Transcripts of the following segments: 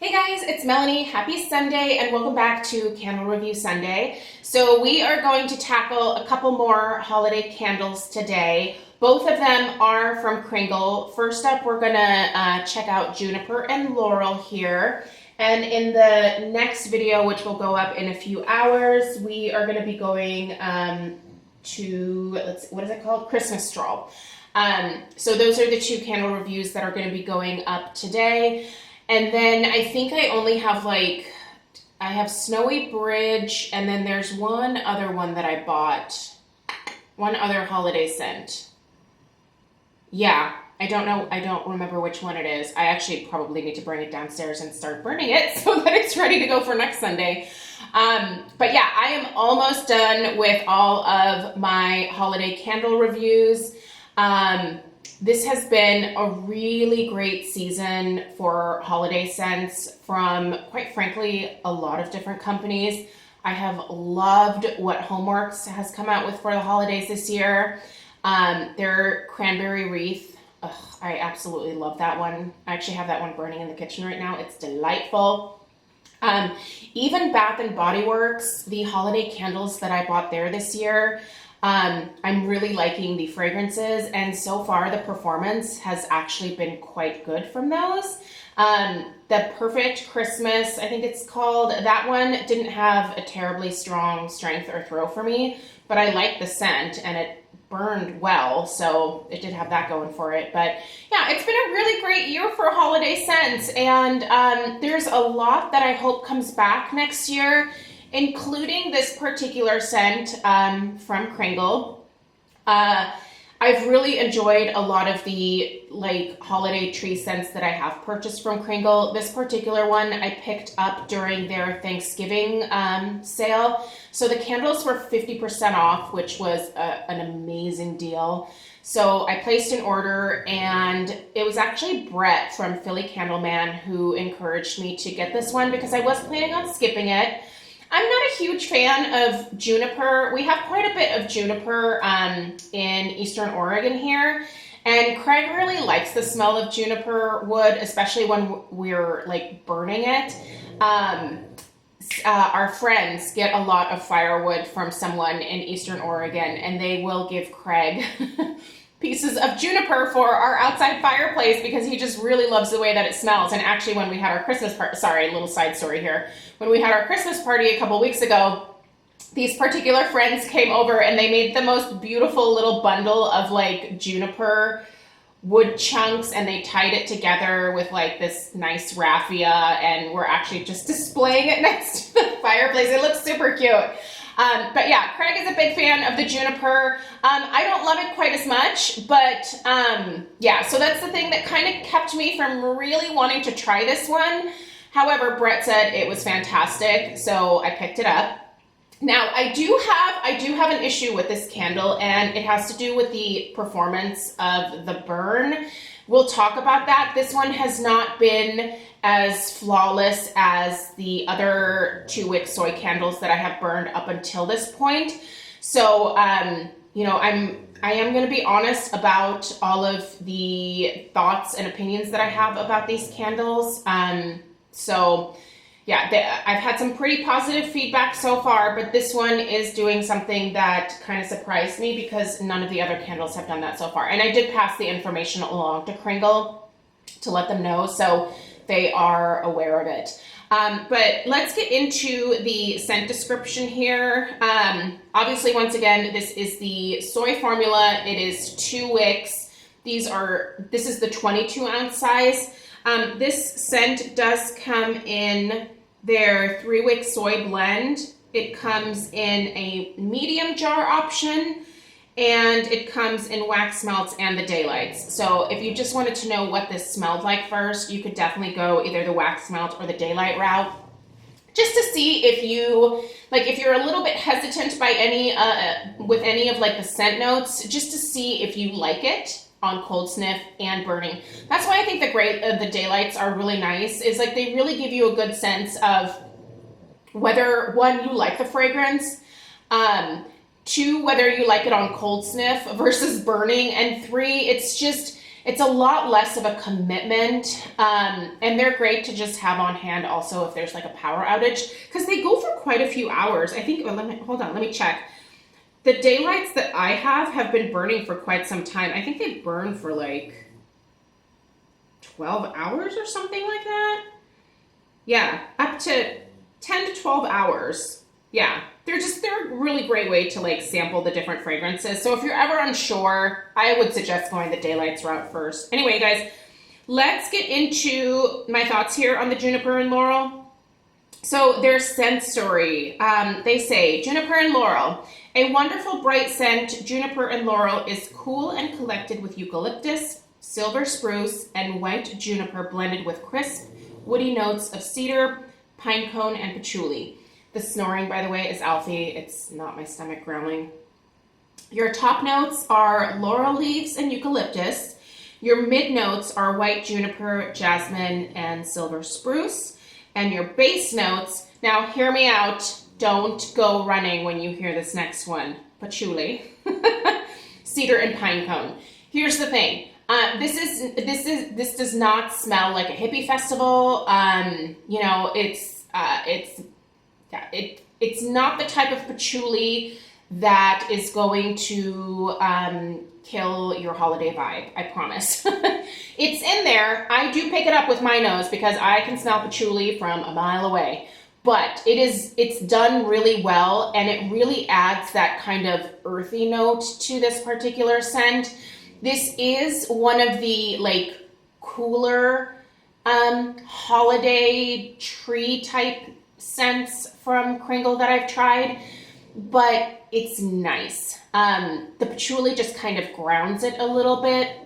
Hey guys, it's Melanie. Happy Sunday and welcome back to Candle Review Sunday. So we are going to tackle a couple more holiday candles today. Both of them are from Kringle. First up, we're gonna check out Juniper and Laurel here. And in the next video, which will go up in a few hours, we are gonna be going to, what is it called? Christmas Stroll. So those are the two candle reviews that are gonna be going up today. And then I think I only have I have Snowy Bridge, and then there's one other one that I bought. One other holiday scent. Yeah, I don't remember which one it is. I actually probably need to bring it downstairs and start burning it so that it's ready to go for next Sunday. But yeah, I am almost done with all of my holiday candle reviews. This has been a really great season for holiday scents from, quite frankly, a lot of different companies. I have loved what Homeworks has come out with for the holidays this year. Their cranberry wreath, I absolutely love that one. I actually have that one burning in the kitchen right now. It's delightful. Even Bath and Body Works, the holiday candles that I bought there this year, I'm really liking the fragrances, and so far the performance has actually been quite good from those. The Perfect Christmas, I think it's called, that one didn't have a terribly strong strength or throw for me, but I liked the scent and it burned well, so it did have that going for it. But yeah, it's been a really great year for holiday scents, and there's a lot that I hope comes back next year, including this particular scent from Kringle. I've really enjoyed a lot of the holiday tree scents that I have purchased from Kringle. This particular one I picked up during their Thanksgiving sale. So the candles were 50% off, which was an amazing deal. So I placed an order, and it was actually Brett from Philly Candleman who encouraged me to get this one because I was planning on skipping it. I'm not a huge fan of juniper. We have quite a bit of juniper in Eastern Oregon here, and Craig really likes the smell of juniper wood, especially when we're burning it. Our friends get a lot of firewood from someone in Eastern Oregon, and they will give Craig pieces of juniper for our outside fireplace because he just really loves the way that it smells. And actually, when we had our Christmas party, sorry, a little side story here. When we had our Christmas party a couple weeks ago, these particular friends came over and they made the most beautiful little bundle of juniper wood chunks, and they tied it together with this nice raffia, and we're actually just displaying it next to the fireplace. It looks super cute. But yeah, Craig is a big fan of the juniper. I don't love it quite as much, but yeah, so that's the thing that kind of kept me from really wanting to try this one. However, Brett said it was fantastic, so I picked it up. Now, I do have an issue with this candle, and it has to do with the performance of the burn. We'll talk about that. This one has not been as flawless as the other 2-wick soy candles that I have burned up until this point. So, you know, I am going to be honest about all of the thoughts and opinions that I have about these candles. So yeah, I've had some pretty positive feedback so far, but this one is doing something that kind of surprised me because none of the other candles have done that so far. And I did pass the information along to Kringle to let them know, so they are aware of it. But let's get into the scent description here. Obviously, once again, this is the soy formula. It is 2 wicks. This is the 22-ounce size. This scent does come in their 3-wick soy blend. It comes in a medium jar option, and it comes in wax melts and the daylights. So if you just wanted to know what this smelled like first, you could definitely go either the wax melt or the daylight route, just to see if you, if you're a little bit hesitant by with any of the scent notes, just to see if you like it on cold sniff and burning. That's why I think the daylights are really nice, is they really give you a good sense of whether, one, you like the fragrance, 2, whether you like it on cold sniff versus burning, and 3, it's just, It's a lot less of a commitment, and they're great to just have on hand also if there's like a power outage, because they go for quite a few hours. I think, well, let me check. The daylights that I have been burning for quite some time. I think they burn for like 12 hours or something like that. Yeah, up to 10 to 12 hours. Yeah, they're a really great way to like sample the different fragrances. So if you're ever unsure, I would suggest going the daylights route first. Anyway, guys, let's get into my thoughts here on the Juniper and Laurel. So their scent story. They say, Juniper and Laurel. A wonderful bright scent, Juniper and Laurel is cool and collected with eucalyptus, silver spruce, and white juniper blended with crisp, woody notes of cedar, pine cone, and patchouli. The snoring, by the way, is Alfie. It's not my stomach growling. Your top notes are laurel leaves and eucalyptus. Your mid notes are white juniper, jasmine, and silver spruce. And your base notes, now hear me out, don't go running when you hear this next one, patchouli, cedar, and pine cone. Here's the thing. This does not smell like a hippie festival. You know, it's not the type of patchouli that is going to kill your holiday vibe, I promise. It's in there. I do pick it up with my nose because I can smell patchouli from a mile away. But it's done really well, and it really adds that kind of earthy note to this particular scent. This is one of the like cooler holiday tree type scents from Kringle that I've tried, but it's nice. The patchouli just kind of grounds it a little bit.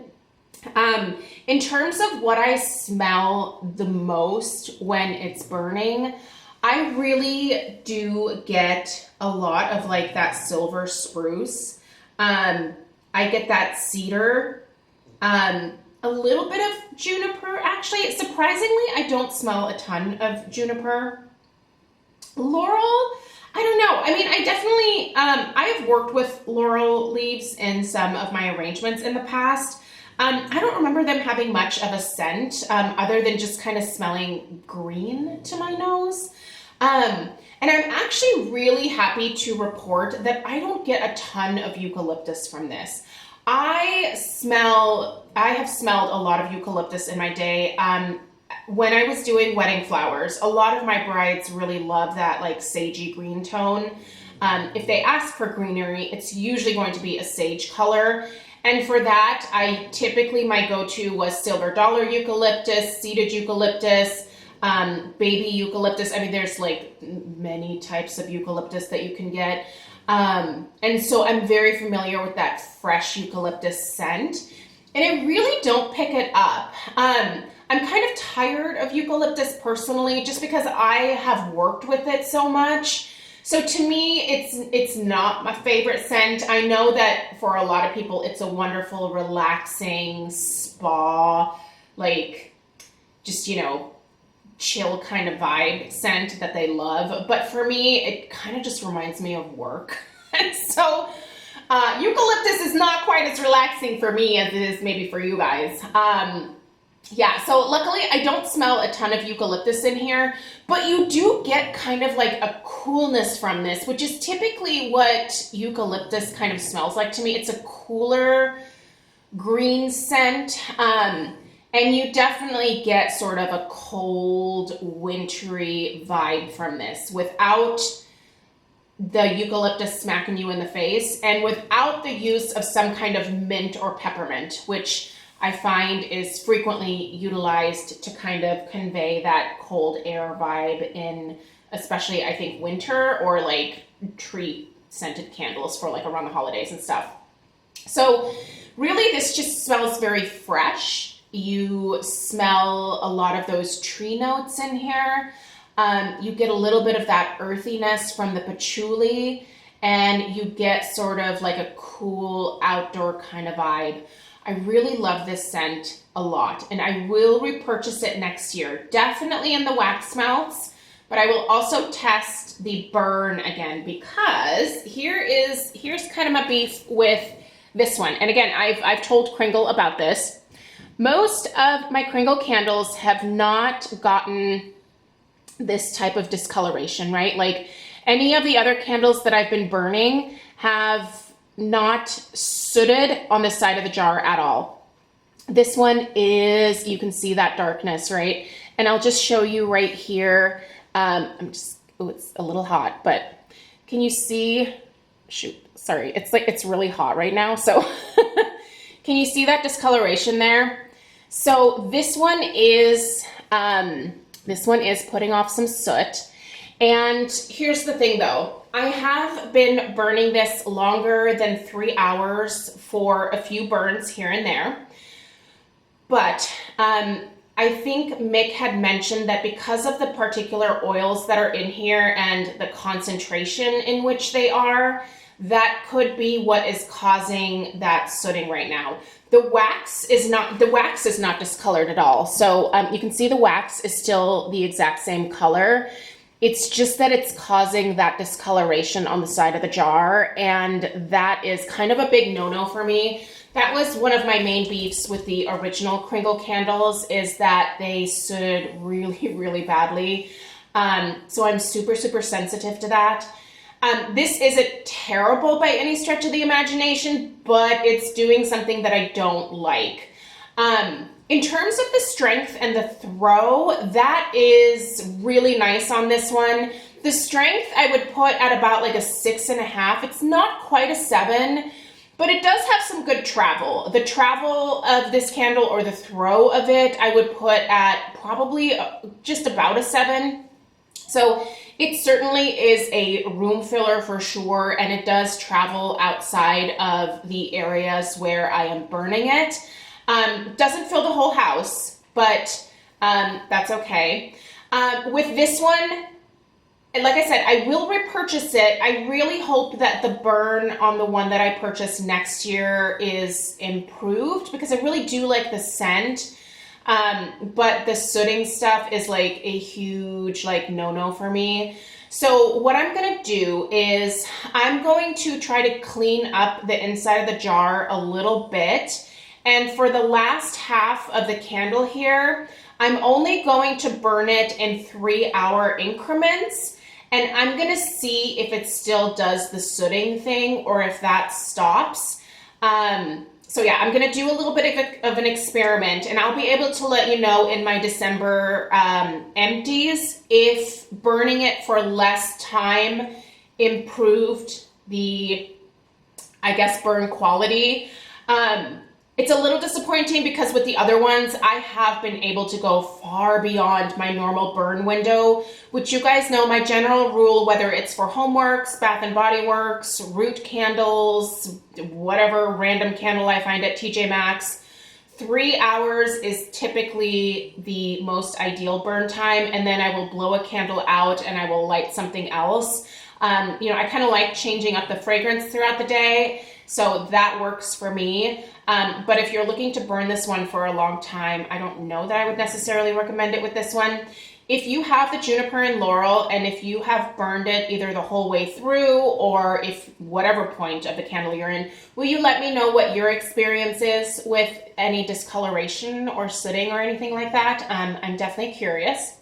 In terms of what I smell the most when it's burning, I really do get a lot of like that silver spruce. I get that cedar, a little bit of juniper. Actually, surprisingly, I don't smell a ton of juniper. Laurel, I don't know. I mean, I definitely, I have worked with laurel leaves in some of my arrangements in the past. I don't remember them having much of a scent, other than just kind of smelling green to my nose. And I'm actually really happy to report that I don't get a ton of eucalyptus from this. I have smelled a lot of eucalyptus in my day. When I was doing wedding flowers, a lot of my brides really love that like sagey green tone. If they ask for greenery, it's usually going to be a sage color. And for that, my go-to was silver dollar eucalyptus, seeded eucalyptus, baby eucalyptus. I mean, there's like many types of eucalyptus that you can get. And so I'm very familiar with that fresh eucalyptus scent, and I really don't pick it up. I'm kind of tired of eucalyptus personally, just because I have worked with it so much. So to me, it's not my favorite scent. I know that for a lot of people, it's a wonderful, relaxing spa, like just, you know, chill kind of vibe scent that they love. But for me, it kind of just reminds me of work. And so eucalyptus is not quite as relaxing for me as it is maybe for you guys. Yeah, so luckily I don't smell a ton of eucalyptus in here, but you do get kind of like a coolness from this, which is typically what eucalyptus kind of smells like to me. It's a cooler green scent, and you definitely get sort of a cold, wintry vibe from this without the eucalyptus smacking you in the face and without the use of some kind of mint or peppermint, which I find is frequently utilized to kind of convey that cold air vibe in, especially I think winter, or like tree scented candles for like around the holidays and stuff. So really this just smells very fresh. You smell a lot of those tree notes in here. You get a little bit of that earthiness from the patchouli, and you get sort of like a cool outdoor kind of vibe. I really love this scent a lot, and I will repurchase it next year. Definitely in the wax melts, but I will also test the burn again, because here's kind of my beef with this one. And again, I've told Kringle about this. Most of my Kringle candles have not gotten this type of discoloration, right? Like any of the other candles that I've been burning have not sooted on the side of the jar at all. This one is, you can see that darkness, right? And I'll just show you right here. Oh, it's a little hot, but can you see? Shoot, sorry, it's really hot right now. So can you see that discoloration there? So this one is putting off some soot. And here's the thing though, I have been burning this longer than 3 hours for a few burns here and there. But I think Mick had mentioned that because of the particular oils that are in here and the concentration in which they are, that could be what is causing that sooting right now. The wax is not discolored at all. So you can see the wax is still the exact same color. It's just that it's causing that discoloration on the side of the jar, and that is kind of a big no-no for me. That was one of my main beefs with the original Kringle candles, is that they sooted really, really badly. So I'm super, super sensitive to that. This isn't terrible by any stretch of the imagination, but it's doing something that I don't like. In terms of the strength and the throw, that is really nice on this one. The strength I would put at about like a 6.5. It's not quite a 7, but it does have some good travel. The travel of this candle, or the throw of it, I would put at probably just about a 7. So it certainly is a room filler for sure, and it does travel outside of the areas where I am burning it. Doesn't fill the whole house, but that's okay. With this one, and like I said, I will repurchase it. I really hope that the burn on the one that I purchased next year is improved, because I really do like the scent. But the sooting stuff is like a huge no-no for me. So what I'm gonna do is I'm going to try to clean up the inside of the jar a little bit. And for the last half of the candle here, I'm only going to burn it in 3-hour increments. And I'm gonna see if it still does the sooting thing or if that stops. So yeah, I'm gonna do a little bit of an experiment, and I'll be able to let you know in my December empties if burning it for less time improved the, I guess, burn quality. It's a little disappointing because with the other ones, I have been able to go far beyond my normal burn window, which you guys know my general rule, whether it's for Homeworks, Bath and Body Works, root candles, whatever random candle I find at TJ Maxx, 3 hours is typically the most ideal burn time, and then I will blow a candle out and I will light something else. I kind of like changing up the fragrance throughout the day, so that works for me. But if you're looking to burn this one for a long time, I don't know that I would necessarily recommend it with this one. If you have the Juniper and Laurel, and if you have burned it either the whole way through, or if whatever point of the candle you're in, will you let me know what your experience is with any discoloration or sooting or anything like that? I'm definitely curious.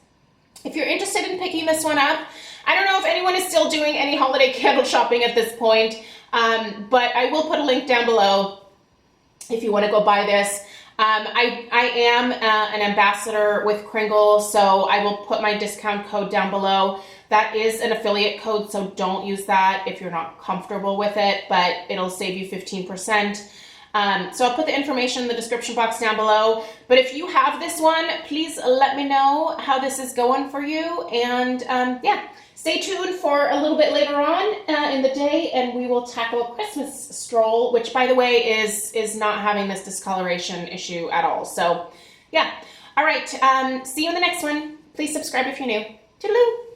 If you're interested in picking this one up, I don't know if anyone is still doing any holiday candle shopping at this point, but I will put a link down below if you want to go buy this. I am an ambassador with Kringle, so I will put my discount code down below. That is an affiliate code, so don't use that if you're not comfortable with it, but it'll save you 15%. So I'll put the information in the description box down below. But if you have this one, please let me know how this is going for you. And yeah, stay tuned for a little bit later on in the day, and we will tackle a Christmas stroll, which, by the way, is not having this discoloration issue at all. So yeah. All right. See you in the next one. Please subscribe if you're new. Toodaloo.